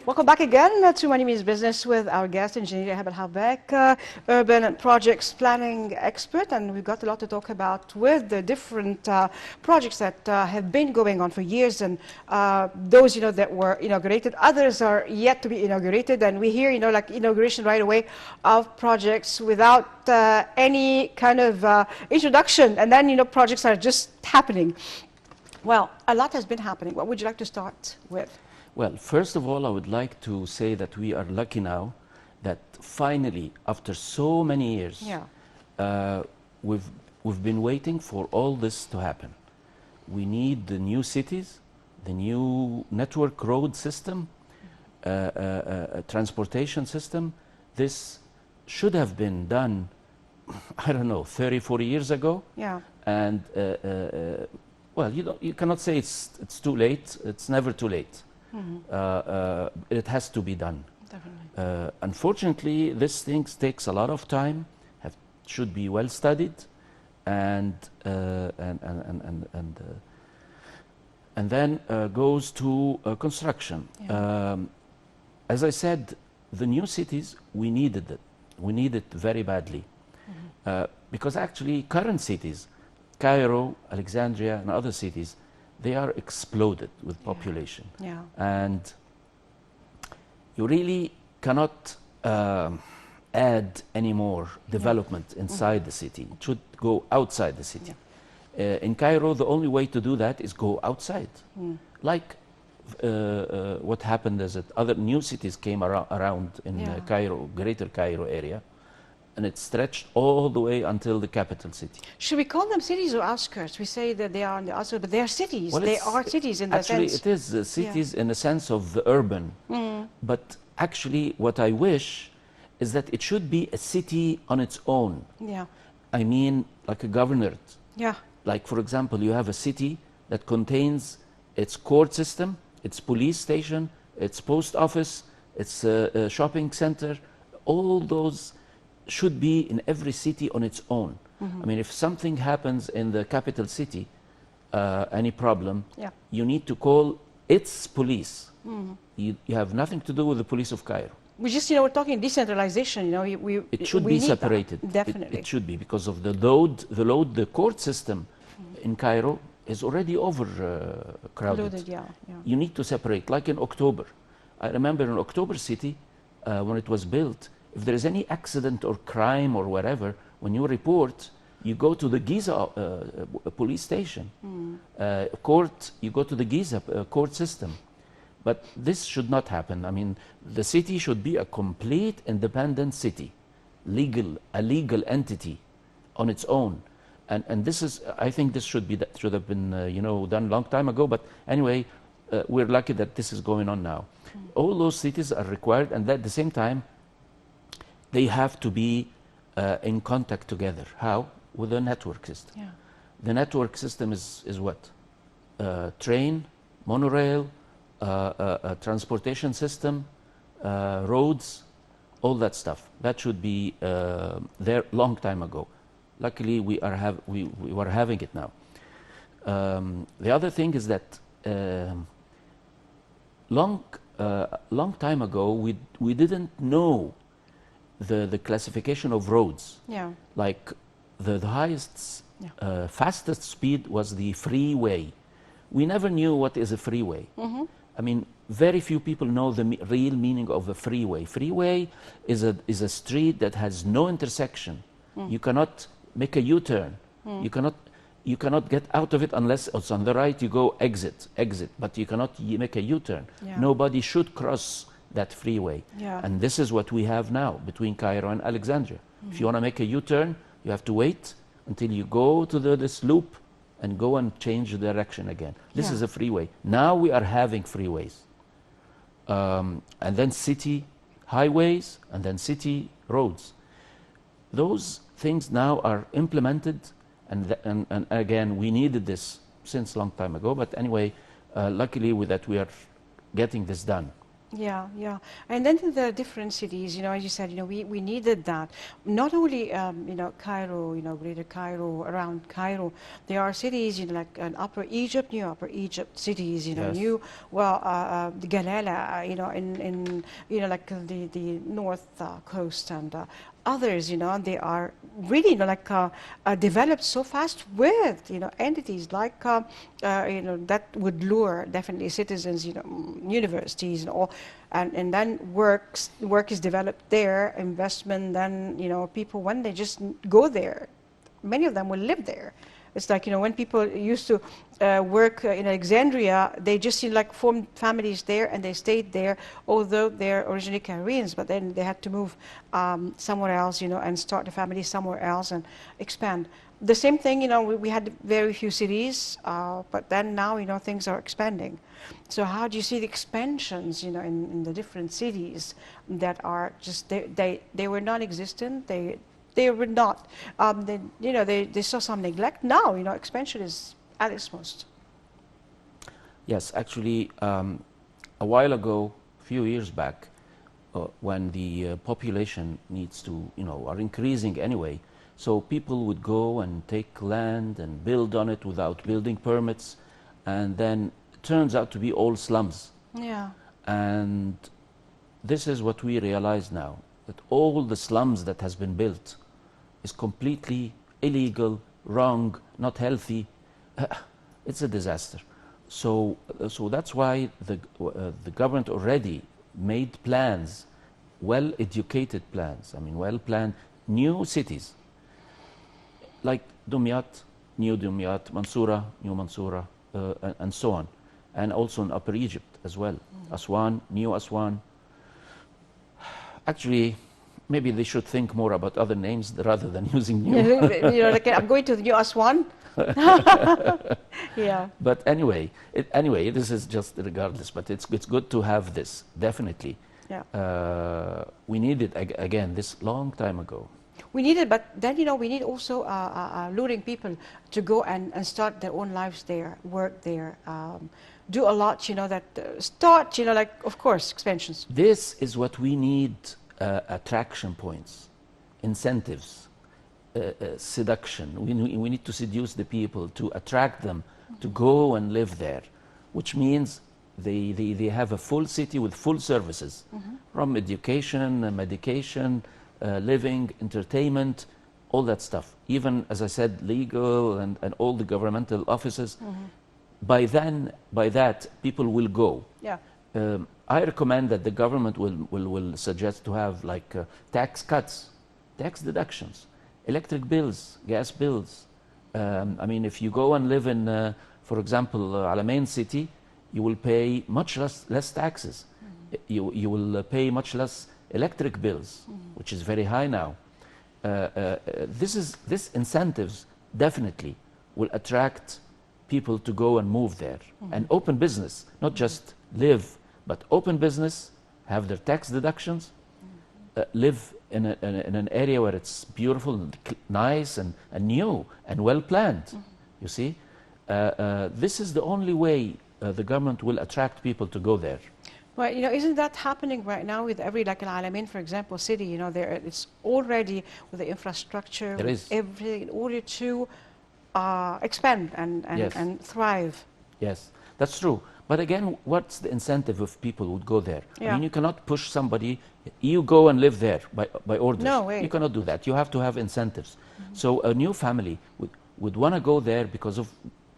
Welcome back again to Money Means Business with our guest, engineer Hebel Halbeck, urban and projects planning expert, and we've got a lot to talk about with the different projects that have been going on for years, and those that were inaugurated. Others are yet to be inaugurated, and we hear like inauguration right away of projects without any kind of introduction, and then projects are just happening. Well, a lot has been happening. What would you like to start with? Well, first of all, I would like to say that we are lucky now that finally, after so many years, we've been waiting for all this to happen. We need the new cities, the new network road system, transportation system. This should have been done, I don't know, 30, 40 years ago. Yeah. And well, you cannot say it's too late. It's never too late. It has to be done. Definitely. Unfortunately, this thing takes a lot of time. Should be well studied, and then goes to construction. Yeah. As I said, the new cities, we needed it. We need it very badly, because actually current cities, Cairo, Alexandria, and other cities, they are exploded with population. Yeah. And you really cannot add any more development inside the city. It should go outside the city. In Cairo, the only way to do that is go outside. Like what happened is that other new cities came around in Cairo, greater Cairo area, and it stretched all the way until the capital city. Should we call them cities or outskirts? We say that they are on the outskirts, but they are cities. Well, they are cities in that sense. Actually, it is cities in the sense of the urban. But actually, what I wish is that it should be a city on its own. Yeah. I mean, like a governorate. Yeah. Like, for example, you have a city that contains its court system, its police station, its post office, its shopping center. All those should be in every city on its own. I mean, if something happens in the capital city, any problem, you need to call its police. You have nothing to do with the police of Cairo. We just, we're talking decentralization. It should be separated. Definitely. It should be, because of the load. The court system in Cairo is already overcrowded. You need to separate, like in October. I remember in October City, when it was built, if there is any accident or crime or whatever, when you report, you go to the Giza police station. Court, you go to the Giza court system. But this should not happen. I mean, the city should be a complete independent city, a legal entity on its own. And this is, I think this should have been done a long time ago. But anyway, we're lucky that this is going on now. All those cities are required, and at the same time, they have to be in contact together. How? With a network system. Yeah. The network system is what? Train, monorail, transportation system, roads, all that stuff. That should be there long time ago. Luckily, we were having it now. The other thing is that long time ago, we didn't know the classification of roads. Yeah. Like the highest, fastest speed was the freeway. We never knew what is a freeway. I mean, very few people know the real meaning of a freeway. Freeway is a street that has no intersection. You cannot make a U-turn. You cannot get out of it unless it's on the right. You go exit, but you cannot make a U-turn. Nobody should cross that freeway. And this is what we have now between Cairo and Alexandria. If you want to make a U-turn, you have to wait until you go to this loop and go and change the direction again. This is a freeway. Now we are having freeways. And then city highways, and then city roads. Those things now are implemented, and again, we needed this since a long time ago, but anyway, luckily with that we are getting this done. Yeah, yeah. And then in the different cities, as you said, we needed that. Not only, Cairo, Greater Cairo, around Cairo, there are cities, like Upper Egypt, New Upper Egypt cities, Yes. the Galala, like the north coast and others, they are really, developed so fast with, entities like, that would lure definitely citizens, universities and all, and then work is developed there, investment, then, people, when they just go there, many of them will live there. It's like, when people used to work in Alexandria, they just like formed families there and they stayed there, although they're originally Cairenes, but then they had to move somewhere else, and start a family somewhere else and expand. The same thing, we had very few cities, but then now, things are expanding. So how do you see the expansions, in the different cities that are just, they were non-existent, they were not, they saw some neglect. Now, expansion is at its most. Yes, actually, a while ago, a few years back, when the population needs to, are increasing anyway, so people would go and take land and build on it without building permits, and then it turns out to be all slums. Yeah. And this is what we realize now, that all the slums that has been built is completely illegal, wrong, not healthy. It's a disaster. So that's why the government already made plans, well-educated plans, well-planned new cities, like Dumyat, New Dumyat, Mansoura, New Mansoura, and so on. And also in Upper Egypt as well. Aswan, New Aswan. Actually, maybe they should think more about other names rather than using new. Like, I'm going to the New Aswan. Yeah. But anyway, this is just regardless. But it's good to have this, definitely. Yeah. We need it again this long time ago. We need it, but then, we need also luring people to go and start their own lives there, work there, do a lot, that start, like, of course, expansions. This is what we need, attraction points, incentives, seduction. We need to seduce the people, to attract them, to go and live there, which means they have a full city with full services, from education, medication, living, entertainment, all that stuff. Even, as I said, legal and all the governmental offices. By that, people will go. Yeah. I recommend that the government will suggest to have like tax cuts, tax deductions, electric bills, gas bills. If you go and live in, for example, Alamein city, you will pay much less taxes. You will pay much less electric bills, which is very high now. This incentives definitely will attract people to go and move there and open business, not just live, but open business, have their tax deductions, live in an area where it's beautiful and nice and new and well planned. You see, this is the only way the government will attract people to go there. Well, isn't that happening right now with every, like Al Alamein, for example, city? There it's already with the infrastructure, There is everything in order to expand and thrive. Yes, that's true. But again, what's the incentive if people would go there? Yeah. You cannot push somebody, you go and live there by orders. No way. You cannot do that. You have to have incentives. So a new family would want to go there because of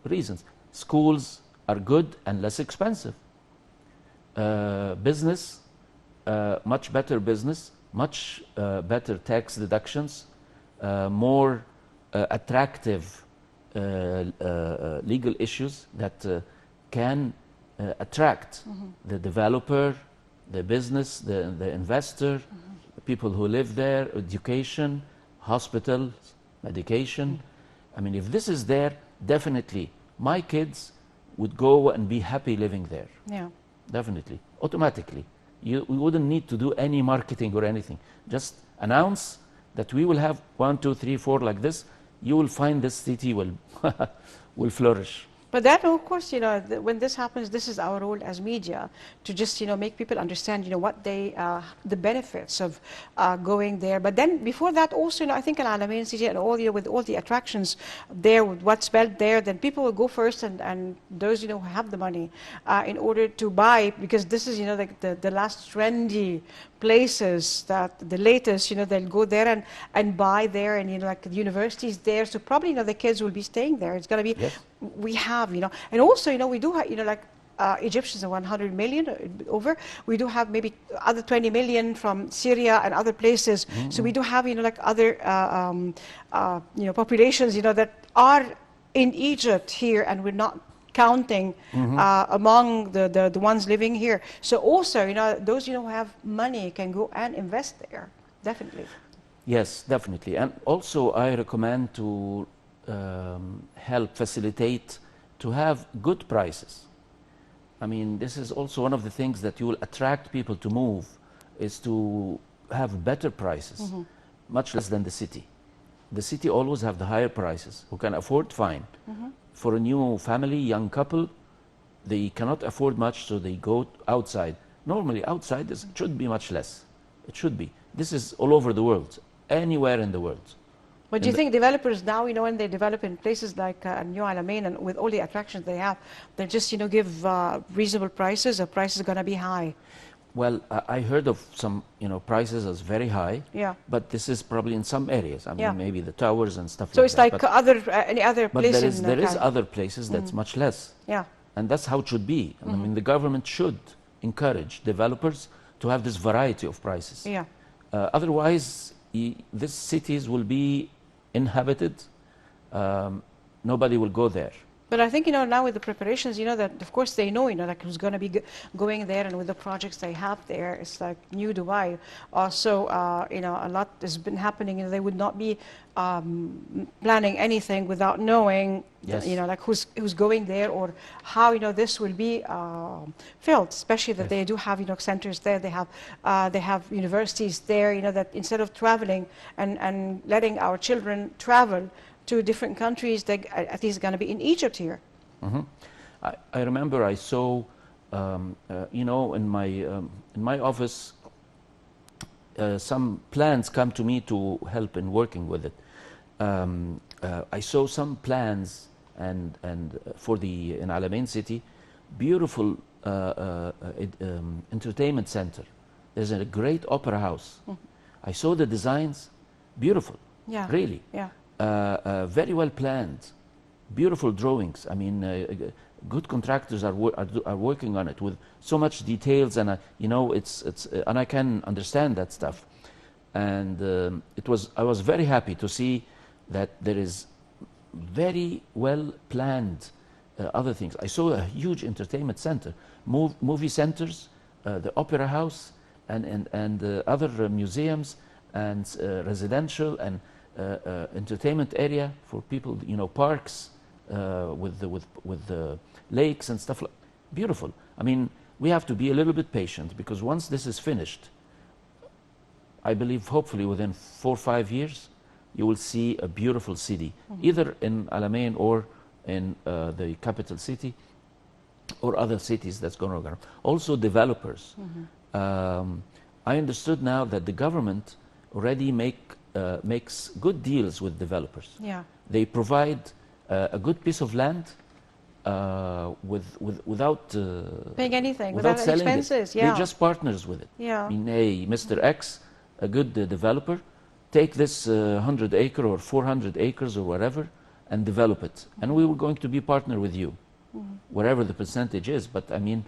reasons. Schools are good and less expensive. Business, much better business, much better tax deductions, more attractive legal issues that can attract the developer, the business, the investor, the people who live there, education, hospitals, medication. If this is there, definitely my kids would go and be happy living there. Yeah. Definitely, automatically. We wouldn't need to do any marketing or anything. Just announce that we will have 1, 2, 3, 4 like this. You will find this city will will flourish. But that, of course, when this happens, this is our role as media to just, make people understand, what the benefits of going there. But then before that, also, I think in Alamein City and all, with all the attractions there, with what's built there, then people will go first, and those, who have the money in order to buy, because this is, like the last trendy places that the latest, they'll go there and buy there, and, like the universities there. So probably, the kids will be staying there. It's going to be, Yes. we have, and also, we do have, like Egyptians are 100 million over. We do have maybe other 20 million from Syria and other places. So we do have, like other, populations, that are in Egypt here, and we're not counting among the ones living here. So also, those, who have money can go and invest there, definitely. Yes, definitely. And also, I recommend to help facilitate to have good prices. I mean, this is also one of the things that you will attract people to move, is to have better prices, much less than the city. The city always have the higher prices. Who can afford, fine. For a new family, young couple, they cannot afford much, so they go outside. Normally, outside should be much less. It should be. This is all over the world, anywhere in the world. But do you think developers now, when they develop in places like New Alamein, and with all the attractions they have, they just, give reasonable prices, or prices are going to be high? Well, I heard of some, prices as very high. Yeah. But this is probably in some areas. I mean, maybe the towers and stuff So like it's that. like any other place But there is Cairo. other places that's much less. Yeah. And that's how it should be. I mean, the government should encourage developers to have this variety of prices. Yeah. Otherwise, these cities will be inhabited. Nobody will go there. But I think, now with the preparations, that of course they know, like who's going to be going there, and with the projects they have there, it's like new Dubai. Also, a lot has been happening, and they would not be planning anything without knowing, Yes. like who's going there, or how, this will be filled, especially that they do have, centers there. They have universities there, that instead of traveling and letting our children travel to different countries, they at least going to be in Egypt here. I remember I saw, in my office, some plans come to me to help in working with it. I saw some plans and for in Alamein City, beautiful entertainment center. There's a great opera house. I saw the designs, beautiful. Yeah. Really. Yeah. Very well planned, beautiful drawings. I mean, good contractors are working on it with so much details, and and I can understand that stuff. And I was very happy to see that there is very well planned other things. I saw a huge entertainment center, movie centers, the opera house, and other museums, and residential and entertainment area for people, parks with the lakes and stuff. Beautiful. I mean, we have to be a little bit patient, because once this is finished, I believe hopefully within 4 or 5 years, you will see a beautiful city, either in Alamein or in the capital city, or other cities that's going to go. Also developers. I understood now that the government already makes good deals with developers. Yeah. They provide a good piece of land without paying anything, without without selling expenses. it. Yeah. They just partners with it. Yeah. I mean, hey, Mr. X, a good developer, take this 100 acre or 400 acres or whatever and develop it. And we were going to be partner with you, whatever the percentage is. But I mean,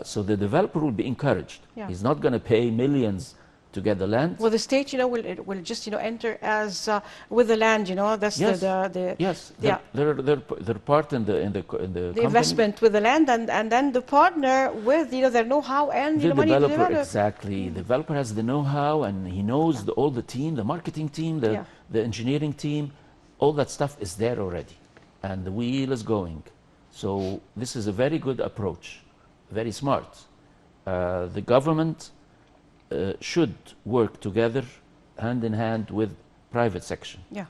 so the developer will be encouraged. Yeah. He's not going to pay millions to get the land. Well, the state, will just, enter as with the land, that's Yes. the Yes, yeah. they're part in the the company. investment with the land, and then the partner with, their know-how and, The money to developer, develop. exactly. The developer has the know-how, and he knows all the team, the marketing team, the engineering team, all that stuff is there already. And the wheel is going. So this is a very good approach, very smart. The government should work together, hand in hand with private section. Yeah.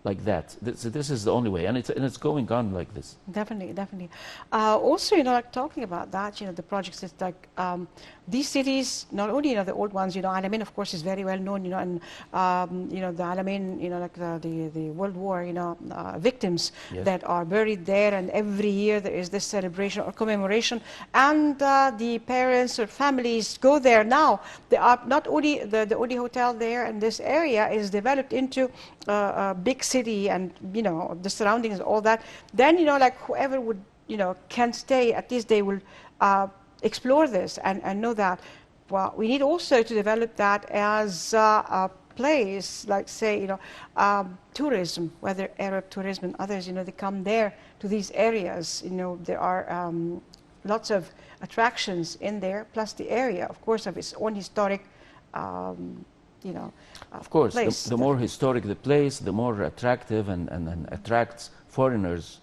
like that. This is the only way, and it's going on like this. Definitely, definitely. Also, like talking about that, the projects is like these cities, not only the old ones, Alamein, of course, is very well known, and the Alamein, like the World War, victims Yes. that are buried there, and every year there is this celebration or commemoration, and the parents or families go there now. They are not only the only hotel there, and this area is developed into a big city, and the surroundings, all that. Then like whoever would can stay, at least they will explore this and know that. Well, we need also to develop that as a place, like say tourism, whether Arab tourism and others, they come there to these areas. There are lots of attractions in there, plus the area, of course, of its own historic Of course, place. the more historic the place, the more attractive and attracts foreigners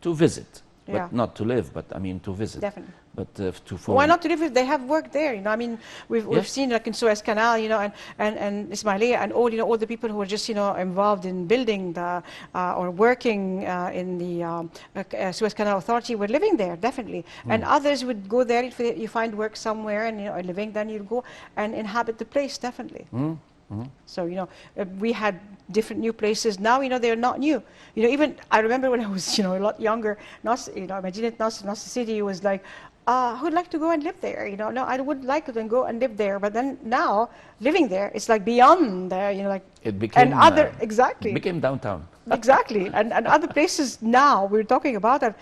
to visit, Yeah. but not to live, but I mean to visit. Definitely. But to Why not to live if they have work there? I mean, we've Yes. seen like in Suez Canal, and Ismailia and all the people who are just involved in building the or working in the Suez Canal Authority were living there, definitely. And others would go there if you find work somewhere and are living, then you go and inhabit the place, definitely. So we had different new places. Now they're not new. Even I remember when I was a lot younger. Medinat Nasr city was like, who'd like to go and live there? No, I would like to go and live there. But then now living there, it's like beyond there. Like it became and other exactly. It became downtown. Exactly, and other places now we're talking about that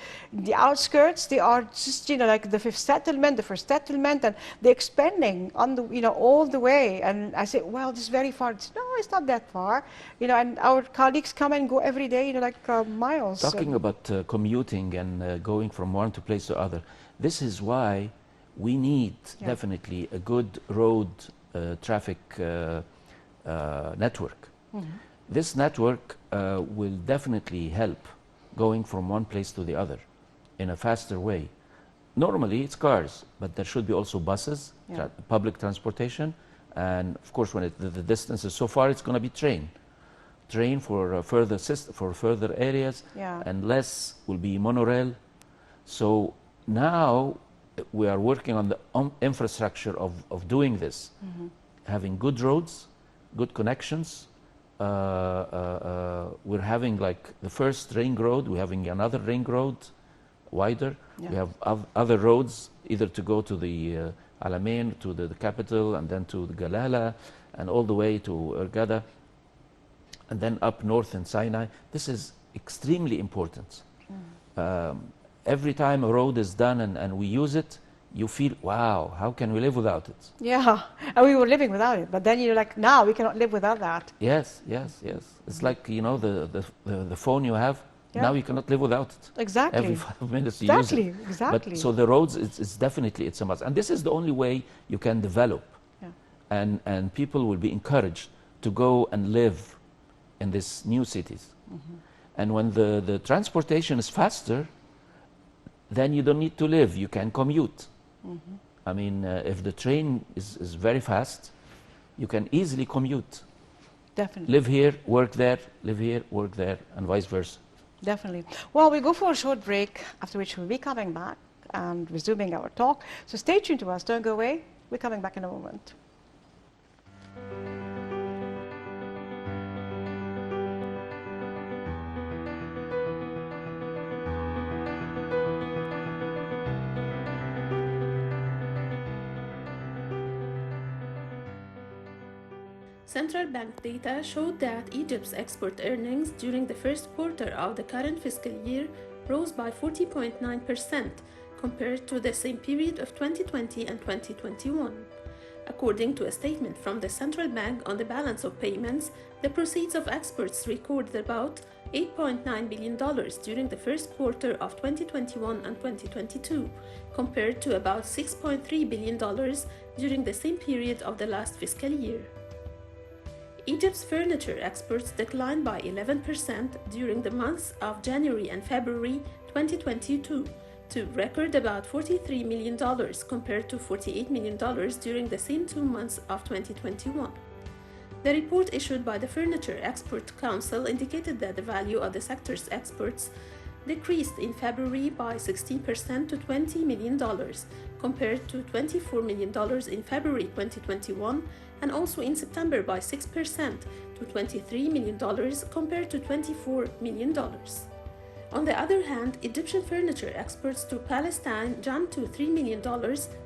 the outskirts, they are just like the fifth settlement, the first settlement, and they're expanding on the all the way. And I say, well, this is very far. No, it's not that far, and our colleagues come and go every day, like miles. Talking about commuting and going from one place to other, this is why we need definitely a good road traffic network. This network will definitely help going from one place to the other in a faster way. Normally it's cars, but there should be also buses, public transportation, and of course when the distance is so far, it's going to be train for further areas, and less will be monorail. So now we are working on the infrastructure of doing this, having good roads, good connections. We're having like the first ring road, we're having another ring road, wider. We have other roads, either to go to the Alamein, to the capital, and then to the Galala, and all the way to Hurghada, and then up north in Sinai. This is extremely important. Every time a road is done and we use it, you feel, wow, how can we live without it? Yeah, and we were living without it, but then you're like, now we cannot live without that. Yes. It's like, the phone you have, now you cannot live without it. Exactly. Every 5 minutes you use it. Exactly. But, so the roads, it's definitely, it's a must. And this is the only way you can develop. And people will be encouraged to go and live in these new cities. And when the transportation is faster, then you don't need to live, you can commute. I mean, if the train is very fast, you can easily commute. Definitely. Live here, work there, live here, work there, and vice versa. Definitely. Well, we go for a short break, after which we'll be coming back and resuming our talk. So stay tuned to us, don't go away. We're coming back in a moment. Central bank data showed that Egypt's export earnings during the first quarter of the current fiscal year rose by 40.9% compared to the same period of 2020 and 2021. According to a statement from the central bank on the balance of payments, the proceeds of exports recorded about $8.9 billion during the first quarter of 2021 and 2022, compared to about $6.3 billion during the same period of the last fiscal year. Egypt's furniture exports declined by 11% during the months of January and February 2022 to record about $43 million compared to $48 million during the same 2 months of 2021. The report issued by the Furniture Export Council indicated that the value of the sector's exports decreased in February by 16% to $20 million, compared to $24 million in February 2021, and also in September by 6% to $23 million, compared to $24 million. On the other hand, Egyptian furniture exports to Palestine jumped to $3 million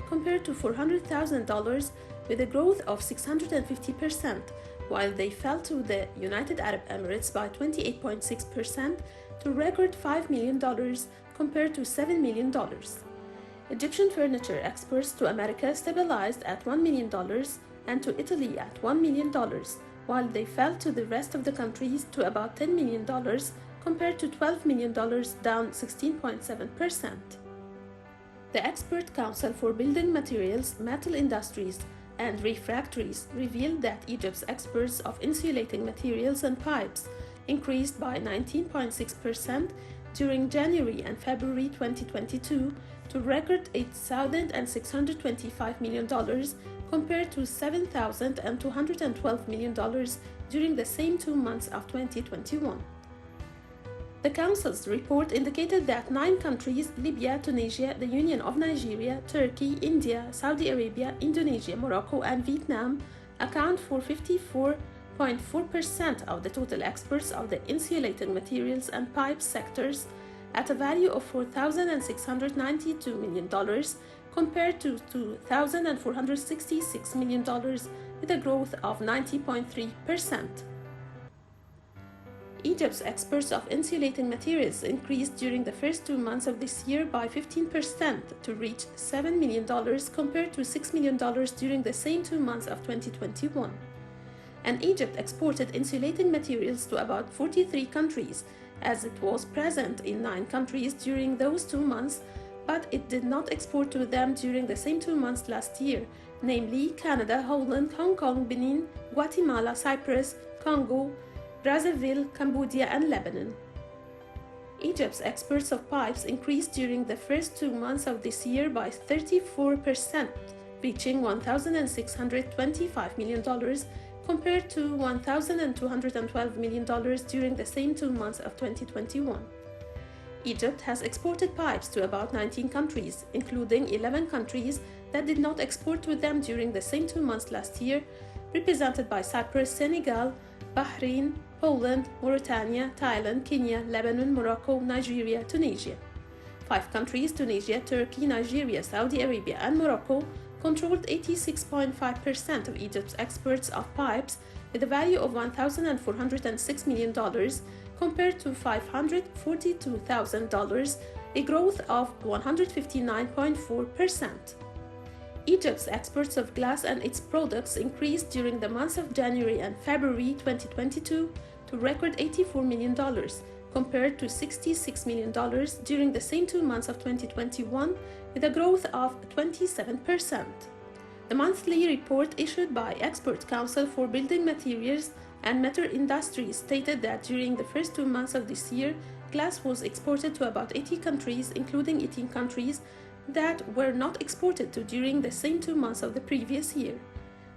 compared to $400,000, with a growth of 650%, while they fell to the United Arab Emirates by 28.6% to record $5 million compared to $7 million. Egyptian furniture exports to America stabilized at $1 million and to Italy at $1 million, while they fell to the rest of the countries to about $10 million compared to $12 million, down 16.7%. The Expert Council for Building Materials, Metal Industries, and Refractories revealed that Egypt's exports of insulating materials and pipes increased by 19.6% during January and February 2022 to record $8,625 million compared to $7,212 million during the same 2 months of 2021. The Council's report indicated that 9 countries, Libya, Tunisia, the Union of Nigeria, Turkey, India, Saudi Arabia, Indonesia, Morocco, and Vietnam, account for 54.4% of the total exports of the insulating materials and pipes sectors at a value of $4,692 million compared to $2,466 million, with a growth of 90.3%. Egypt's exports of insulating materials increased during the first 2 months of this year by 15% to reach $7 million compared to $6 million during the same 2 months of 2021. And Egypt exported insulating materials to about 43 countries, as it was present in 9 countries during those 2 months, but it did not export to them during the same 2 months last year, namely Canada, Holland, Hong Kong, Benin, Guatemala, Cyprus, Congo, Brazzaville, Cambodia, and Lebanon. Egypt's exports of pipes increased during the first 2 months of this year by 34%, reaching $1,625 million compared to $1,212 million during the same 2 months of 2021. Egypt has exported pipes to about 19 countries, including 11 countries that did not export to them during the same 2 months last year, represented by Cyprus, Senegal, Bahrain, Poland, Mauritania, Thailand, Kenya, Lebanon, Morocco, Nigeria, Tunisia. 5 countries, Tunisia, Turkey, Nigeria, Saudi Arabia, and Morocco, controlled 86.5% of Egypt's exports of pipes with a value of $1,406 million compared to $542,000, a growth of 159.4%. Egypt's exports of glass and its products increased during the months of January and February 2022 to record $84 million, compared to $66 million during the same 2 months of 2021, with a growth of 27%. The monthly report issued by Expert Council for Building Materials and Metal Industries stated that during the first 2 months of this year, glass was exported to about 80 countries, including 18 countries that were not exported to during the same 2 months of the previous year.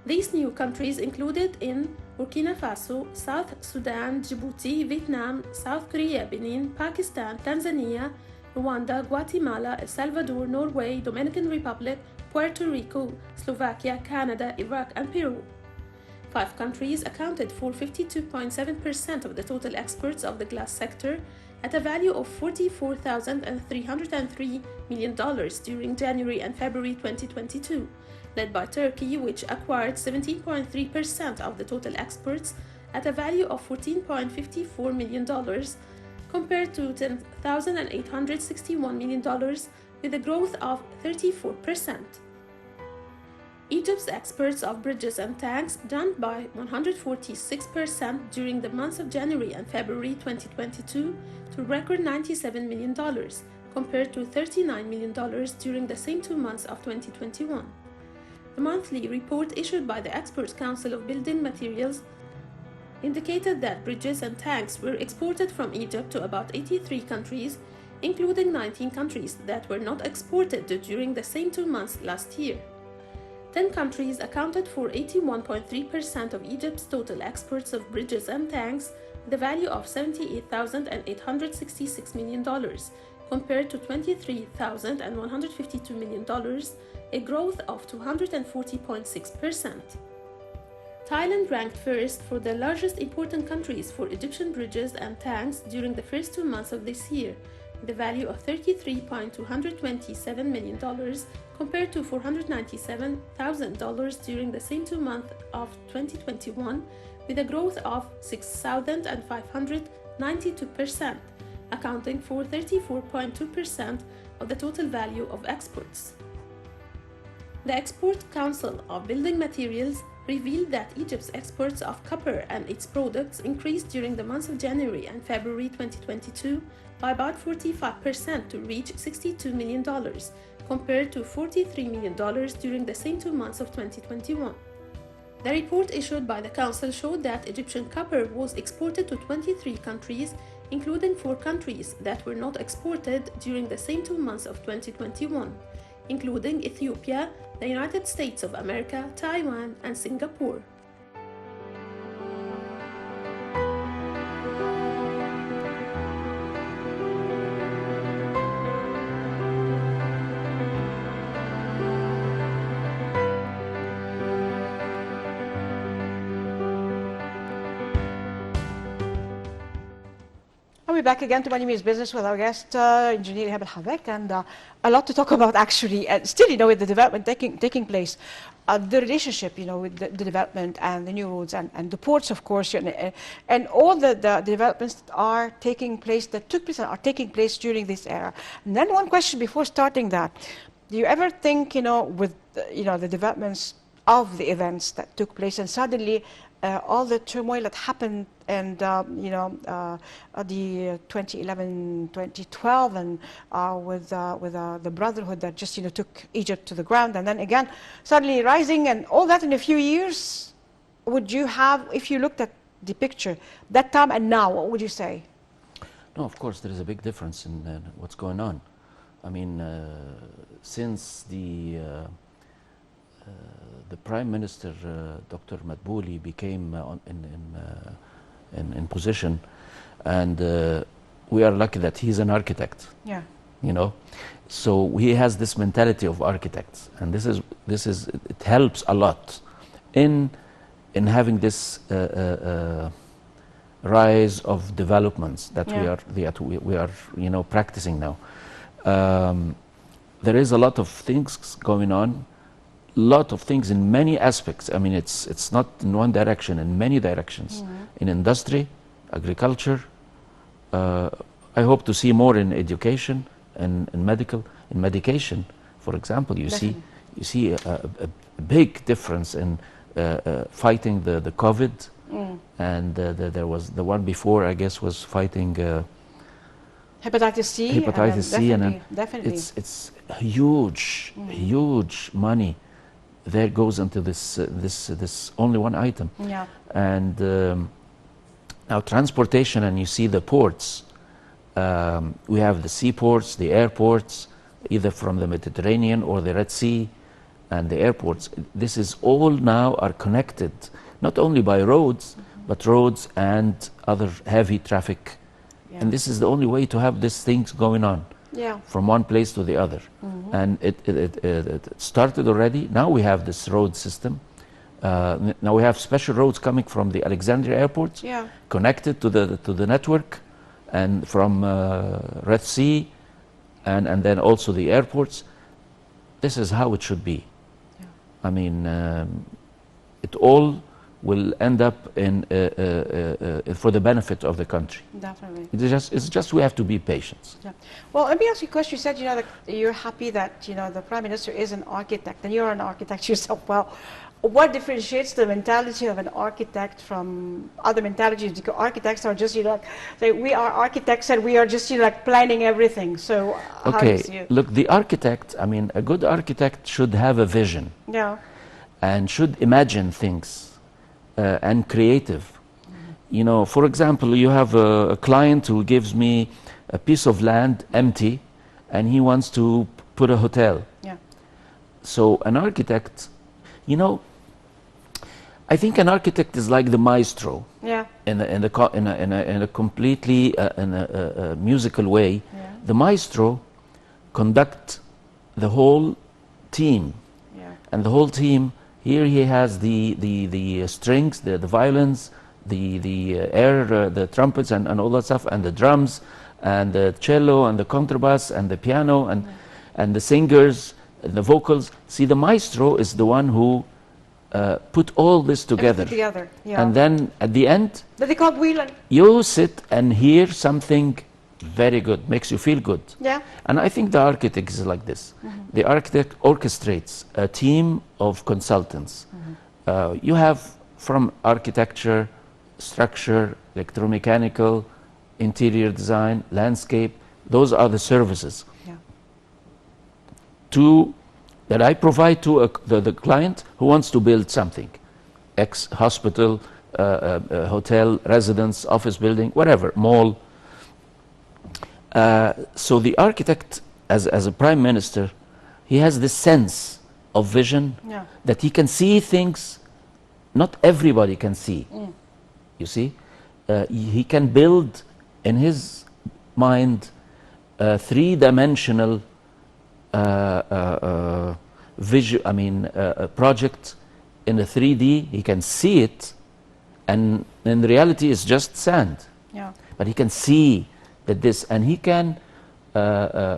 These new countries included in Burkina Faso, South Sudan, Djibouti, Vietnam, South Korea, Benin, Pakistan, Tanzania, Rwanda, Guatemala, El Salvador, Norway, Dominican Republic, Puerto Rico, Slovakia, Canada, Iraq, and Peru. 5 countries accounted for 52.7% of the total exports of the glass sector at a value of $44,303 million during January and February 2022, led by Turkey, which acquired 17.3% of the total exports at a value of $14.54 million, compared to $10,861 million, with a growth of 34%. Egypt's exports of bridges and tanks jumped by 146% during the months of January and February 2022 to record $97 million, compared to $39 million during the same 2 months of 2021. The monthly report issued by the Expert Council of Building Materials indicated that bridges and tanks were exported from Egypt to about 83 countries, including 19 countries that were not exported during the same 2 months last year. 10 countries accounted for 81.3% of Egypt's total exports of bridges and tanks, the value of $78,866 million, compared to $23,152 million, a growth of 240.6%. Thailand ranked first for the largest important countries for Egyptian bridges and tanks during the first 2 months of this year, the value of $33.227 million compared to $497,000 during the same 2 months of 2021, with a growth of 6,592%, accounting for 34.2% of the total value of exports. The Export Council of Building Materials revealed that Egypt's exports of copper and its products increased during the months of January and February 2022 by about 45% to reach $62 million, compared to $43 million during the same 2 months of 2021. The report issued by the Council showed that Egyptian copper was exported to 23 countries, including 4 countries that were not exported during the same 2 months of 2021, including Ethiopia, the United States of America, Taiwan, and Singapore. We're back again to Money Means Business with our guest, Engineer Habel Havek, and a lot to talk about actually. And still, with the development taking place, the relationship, with the development and the new roads and the ports, of course, and all the developments that are taking place, that took place and are taking place during this era. And then one question before starting that: do you ever think, with the developments of the events that took place, and suddenly all the turmoil that happened, and the 2011, 2012, and with the Brotherhood that just took Egypt to the ground, and then again suddenly rising, and all that in a few years, would you have, if you looked at the picture that time and now, what would you say? No, of course there is a big difference in what's going on. I mean, since the Prime Minister, Dr. Madbouli, became in position, and we are lucky that he's an architect. Yeah. So he has this mentality of architects, and this is it helps a lot in having this rise of developments that we are practicing now. There is a lot of things going on. Lot of things in many aspects. I mean, it's not in one direction, in many directions. In industry, agriculture. I hope to see more in education and in medication. For example, you see a big difference in fighting the COVID, and there was the one before, I guess, was fighting hepatitis C. Hepatitis C, and definitely. it's huge money. There goes into this only one item. Yeah. And now transportation, and you see the ports. We have the seaports, the airports, either from the Mediterranean or the Red Sea, and the airports. This is all now are connected, not only by roads, but roads and other heavy traffic. Yeah. And this is the only way to have these things going on. Yeah. From one place to the other. And it started already. Now we have this road system. Now we have special roads coming from the Alexandria airport, connected to the network, and from Red Sea, and then also the airports. This is how it should be. Yeah. I mean, it all will end up in for the benefit of the country. Definitely. It's just we have to be patient. Yeah. Well, let me ask you a question. You said that you're happy that the Prime Minister is an architect, and you're an architect yourself. Well, what differentiates the mentality of an architect from other mentalities? Because architects are just say we are architects and we are just planning everything. So okay, look, the architect. I mean, a good architect should have a vision. Yeah. And should imagine things. And creative. For example, you have a client who gives me a piece of land empty, and he wants to put a hotel. Yeah. So an architect You know, I think an architect is like the maestro Yeah. in a completely musical way. Yeah. The maestro conduct the whole team, Yeah. and the whole team. Here he has the strings, the violins, the air, the trumpets, and all that stuff, and the drums, and the cello, and the contrabass, and the piano, and the singers, the vocals. See, the maestro is the one who put all this together. Everything together. Yeah. And then at the end, But they call it wheeling. you sit and hear something very good, makes you feel good. Yeah. And I think the architect is like this. The architect orchestrates a team of consultants. You have from architecture, structure, electromechanical, interior design, landscape. Those are the services Yeah. that I provide to the client who wants to build something. Hospital, hotel, residence, office building, whatever, mall. So the architect, as a prime minister, he has this sense of vision Yeah. that he can see things not everybody can see. You see, he can build in his mind a three-dimensional vision. I mean, a project in a 3D. He can see it, and in reality, it's just sand. Yeah. But he can see that this, and he can,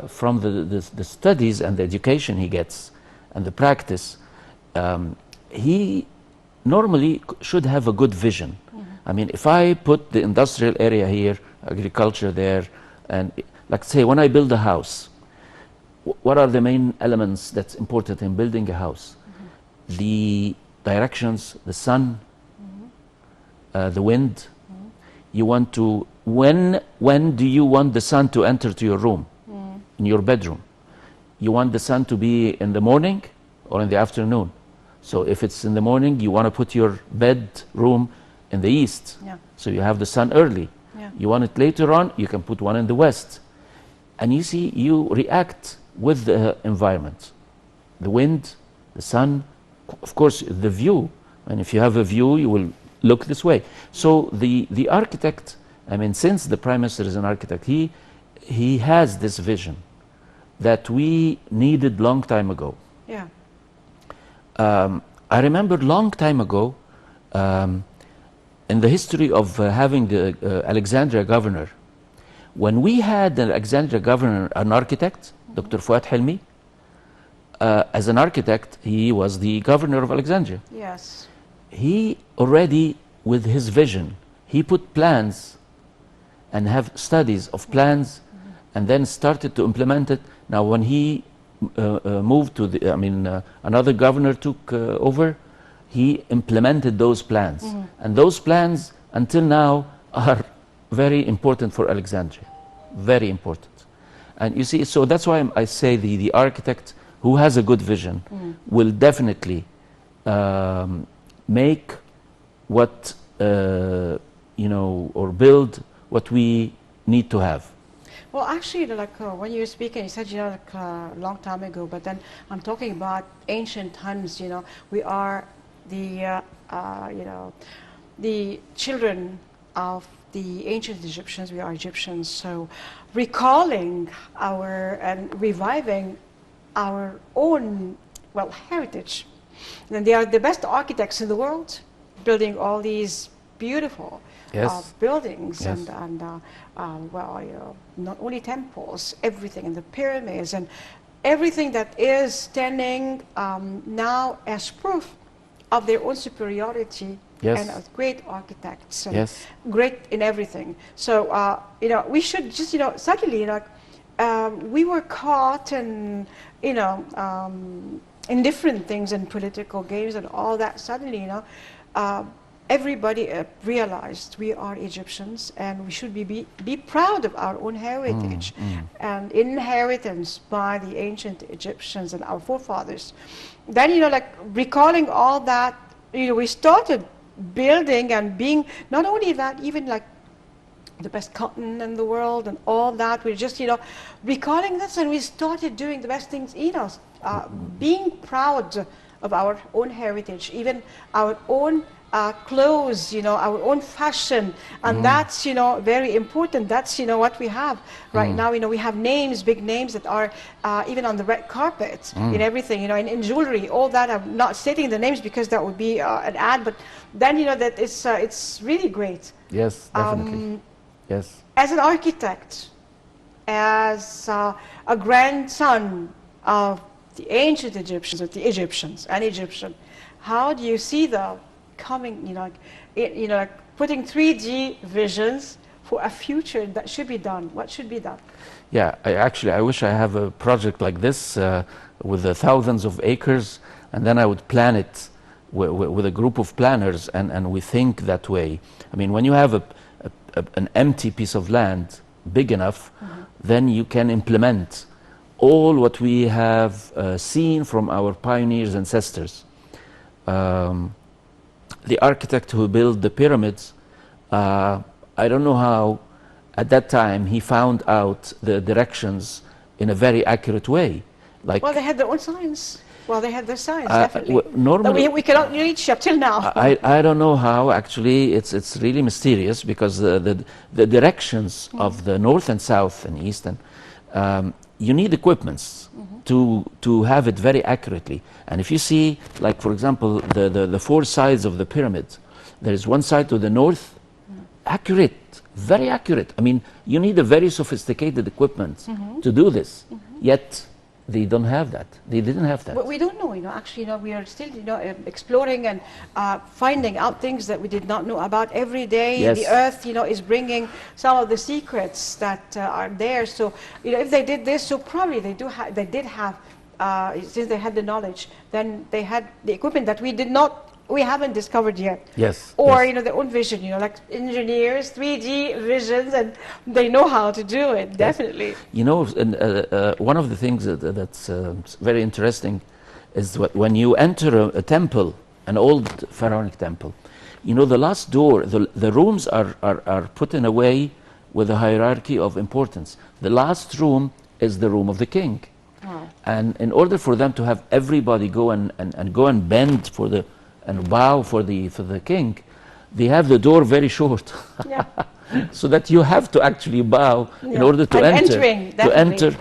from the studies and the education he gets, and the practice, he normally should have a good vision. I mean, if I put the industrial area here, agriculture there, and like say, when I build a house, what are the main elements that's important in building a house? The directions, the sun, the wind. You want to, when do you want the sun to enter to your room, in your bedroom? You want the sun to be in the morning or in the afternoon? So if it's in the morning, you want to put your bedroom in the east. Yeah. So you have the sun early. Yeah. You want it later on, you can put one in the west. And you see, you react with the environment. The wind, the sun, of course, the view. And if you have a view, you will look this way. So the architect, I mean, since the Prime Minister is an architect, he has this vision that we needed long time ago. Yeah. I remember long time ago, in the history of having the Alexandria governor, when we had the Alexandria governor, an architect, Dr. Fuad Helmi, as an architect, he was the governor of Alexandria. Yes. He already, with his vision, he put plans and have studies of plans and then started to implement it. Now, when he moved to the, another governor took over, he implemented those plans. And those plans, until now, are very important for Alexandria. Very important. And you see, so that's why I say the architect who has a good vision will definitely make what, or build what we need to have. Well, actually, when you were speaking, you said, like a long time ago, but then I'm talking about ancient times, we are the, the children of the ancient Egyptians. We are Egyptians, so recalling our and reviving our own, heritage. And they are the best architects in the world, building all these beautiful buildings. Yes. And not only temples, everything, and the pyramids, and everything that is standing now as proof of their own superiority. Yes. And as great architects, and Yes. great in everything. So we should just suddenly we were caught in in different things and political games and all that. Suddenly everybody realized we are Egyptians and we should be proud of our own heritage and inheritance by the ancient Egyptians and our forefathers. Then recalling all that, we started building and being, not only that, even the best cotton in the world and all that. We're just recalling this, and we started doing the best things, being proud of our own heritage, even our own clothes, our own fashion, and that's, very important. That's, what we have right now. We have names, big names that are even on the red carpet, in everything, in jewelry, all that. I'm not stating the names because that would be an ad, but then, that it's really great. Yes, definitely. Yes. As an architect, as a grandson of the ancient Egyptians, of the Egyptians, an Egyptian, how do you see the coming, like putting 3D visions for a future that should be done? What should be done? Yeah, I wish I have a project like this with thousands of acres, and then I would plan it with a group of planners, and we think that way. I mean, when you have an empty piece of land big enough, then you can implement all what we have seen from our pioneers, ancestors. The architect who built the pyramids, I don't know how, at that time, he found out the directions in a very accurate way. Like, well, they had their own science. Well, they had their science, definitely. Normally, we cannot reach up till now. I don't know how. Actually, it's really mysterious, because the directions of the north and south and east, and you need equipments to have it very accurately. And if you see, like, for example, the four sides of the pyramid, there is one side to the north, accurate, very accurate. I mean, you need a very sophisticated equipment to do this. Yet they don't have that. They didn't have that. But we don't know, actually, we are still, exploring and finding out things that we did not know about every day. Yes. The earth, is bringing some of the secrets that are there. So, if they did this, so probably they did have, since they had the knowledge, then they had the equipment that we haven't discovered yet. Yes. Or, yes. their own vision, like engineers, 3D visions, and they know how to do it, definitely. One of the things that's very interesting is when you enter a temple, an old pharaonic temple, the last door, the rooms are put in a way with a hierarchy of importance. The last room is the room of the king. Wow. And in order for them to have everybody go and bend and bow for the king, they have the door very short. Yeah. So that you have to actually bow in order to enter,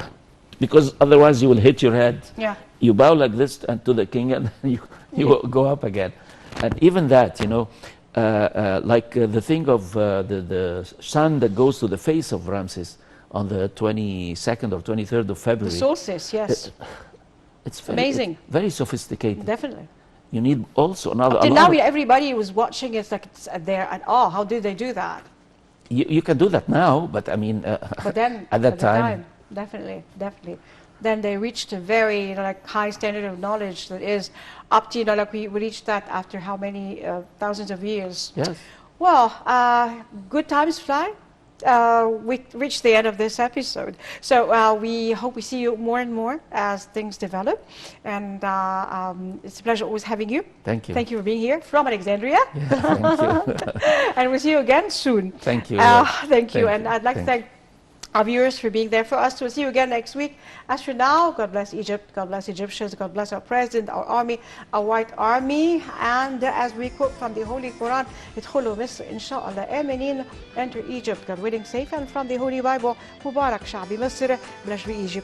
because otherwise you will hit your head. Yeah. You bow like this and to the king, and then you go up again. And even that, like the thing of the sun that goes to the face of Ramses on the 22nd or 23rd of February. The solstice, yes. It's amazing. Very sophisticated. Definitely. You need also another. Up till now, everybody was watching. It's like it's there and how do they do that? You can do that now, but I mean, but then at that time, definitely. Then they reached a very high standard of knowledge that is up to like we reached that after how many thousands of years. Yes. Well, good times fly. We reached the end of this episode. So we hope we see you more and more as things develop. And it's a pleasure always having you. Thank you. Thank you for being here from Alexandria. Yeah, thank you. And we'll see you again soon. Thank you. Thank you. And I'd like to thank our viewers for being there for us. We'll see you again next week. As for now, God bless Egypt, God bless Egyptians, God bless our president, our army, our white army. And as we quote from the Holy Quran, ادخلوا مصر إن شاء الله آمنين. Enter Egypt, God willing, safe. And from the Holy Bible, Mubarak شعب مصر, blessed be Egypt.